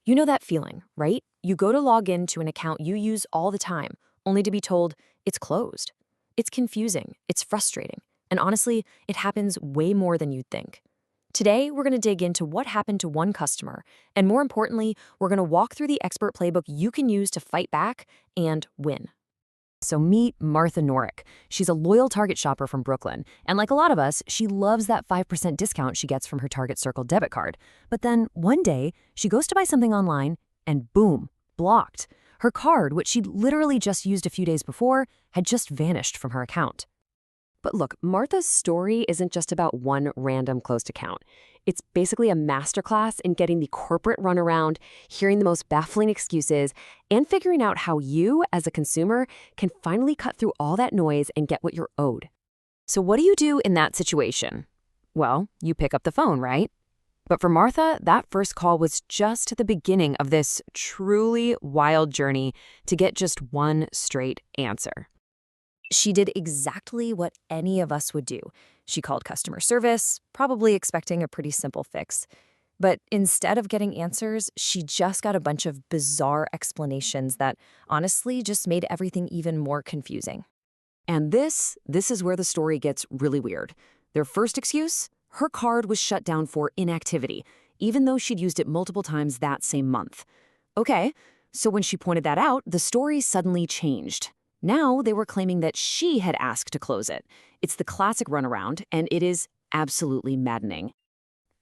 You know that feeling, right? You go to log in to an account you use all the time, only to be told it's closed. It's confusing, it's frustrating, and honestly, it happens way more than you'd think. Today, we're going to dig into what happened to one customer, and more importantly, we're going to walk through the expert playbook you can use to fight back and win. So meet Martha Norick. She's a loyal Target shopper from Brooklyn, and like a lot of us, she loves that 5% discount she gets from her Target Circle debit card. But then one day, she goes to buy something online, and boom, blocked. Her card, which she'd literally just used a few days before, had just vanished from her account. But look, Martha's story isn't just about one random closed account. It's basically a masterclass in getting the corporate runaround, hearing the most baffling excuses, and figuring out how you, as a consumer, can finally cut through all that noise and get what you're owed. So what do you do in that situation? Well, you pick up the phone, right? But for Martha, that first call was just the beginning of this truly wild journey to get just one straight answer. She did exactly what any of us would do. She called customer service, probably expecting a pretty simple fix. But instead of getting answers, she just got a bunch of bizarre explanations that honestly just made everything even more confusing. And this is where the story gets really weird. Their first excuse? Her card was shut down for inactivity, even though she'd used it multiple times that same month. Okay, so when she pointed that out, the story suddenly changed. Now they were claiming that she had asked to close it. It's the classic runaround, and it is absolutely maddening.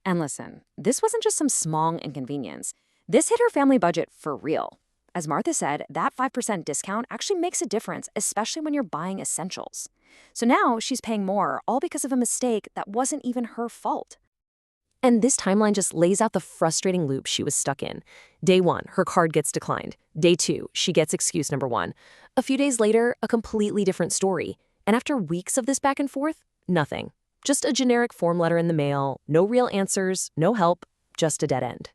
And listen, this wasn't just some small inconvenience. This hit her family budget for real. As Martha said, that 5% discount actually makes a difference, especially when you're buying essentials. So now she's paying more, all because of a mistake that wasn't even her fault. And this timeline just lays out the frustrating loop she was stuck in. Day 1, her card gets declined. Day 2, she gets excuse number 1. A few days later, a completely different story. And after weeks of this back and forth, nothing. Just a generic form letter in the mail, no real answers, no help, just a dead end.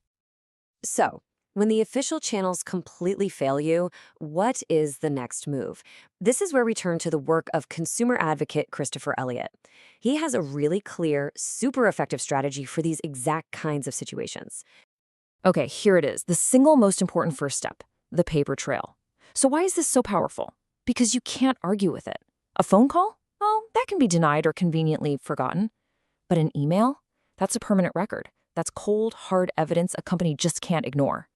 So, when the official channels completely fail you, what is the next move? This is where we turn to the work of consumer advocate Christopher Elliott. He has a really clear, super effective strategy for these exact kinds of situations. Okay, here it is, the single most important first step, the paper trail. So why is this so powerful? Because you can't argue with it. A phone call? Oh, that can be denied or conveniently forgotten. But an email? That's a permanent record. That's cold, hard evidence a company just can't ignore.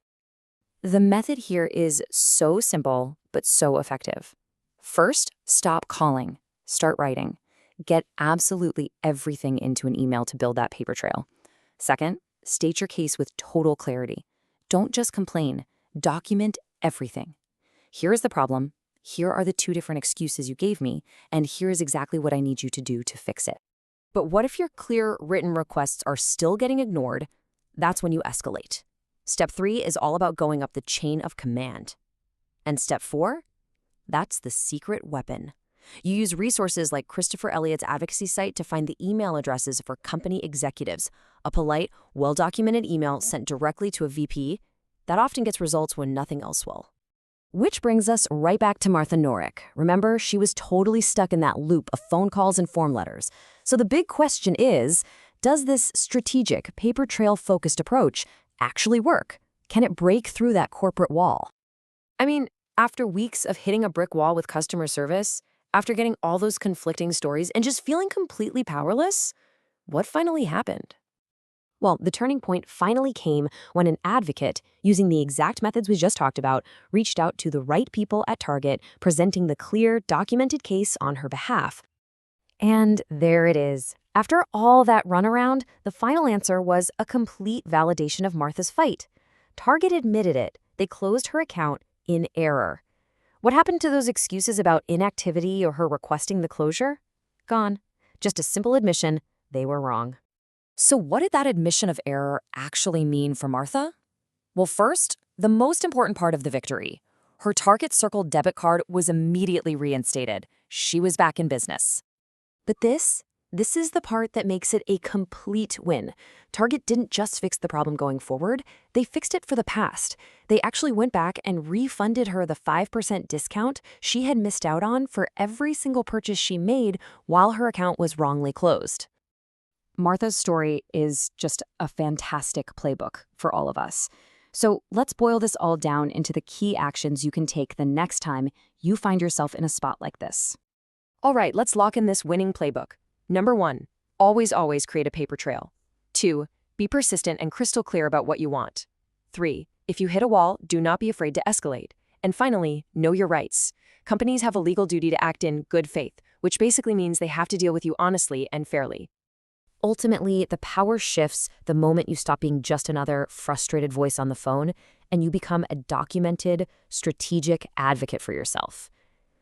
The method here is so simple, but so effective. First, stop calling. Start writing. Get absolutely everything into an email to build that paper trail. Second, state your case with total clarity. Don't just complain. Document everything. Here is the problem. Here are the 2 different excuses you gave me, and here is exactly what I need you to do to fix it. But what if your clear written requests are still getting ignored? That's when you escalate. Step 3 is all about going up the chain of command. And step 4? That's the secret weapon. You use resources like Christopher Elliott's advocacy site to find the email addresses for company executives. A polite, well-documented email sent directly to a VP, that often gets results when nothing else will. Which brings us right back to Martha Norick. Remember, she was totally stuck in that loop of phone calls and form letters. So the big question is, does this strategic, paper trail-focused approach actually work? Can it break through that corporate wall? I mean, after weeks of hitting a brick wall with customer service, after getting all those conflicting stories and just feeling completely powerless, what finally happened? Well, the turning point finally came when an advocate, using the exact methods we just talked about, reached out to the right people at Target, presenting the clear, documented case on her behalf. And there it is. After all that runaround, the final answer was a complete validation of Martha's fight. Target admitted it. They closed her account in error. What happened to those excuses about inactivity or her requesting the closure? Gone. Just a simple admission, they were wrong. So what did that admission of error actually mean for Martha? Well, first, the most important part of the victory. Her Target Circle debit card was immediately reinstated. She was back in business. But this is the part that makes it a complete win. Target didn't just fix the problem going forward, they fixed it for the past. They actually went back and refunded her the 5% discount she had missed out on for every single purchase she made while her account was wrongly closed. Martha's story is just a fantastic playbook for all of us. So let's boil this all down into the key actions you can take the next time you find yourself in a spot like this. All right, let's lock in this winning playbook. Number 1, always create a paper trail. 2, be persistent and crystal clear about what you want. 3, if you hit a wall, do not be afraid to escalate. And finally, know your rights. Companies have a legal duty to act in good faith, which basically means they have to deal with you honestly and fairly. Ultimately, the power shifts the moment you stop being just another frustrated voice on the phone and you become a documented, strategic advocate for yourself.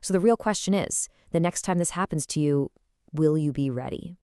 So the real question is, the next time this happens to you, will you be ready?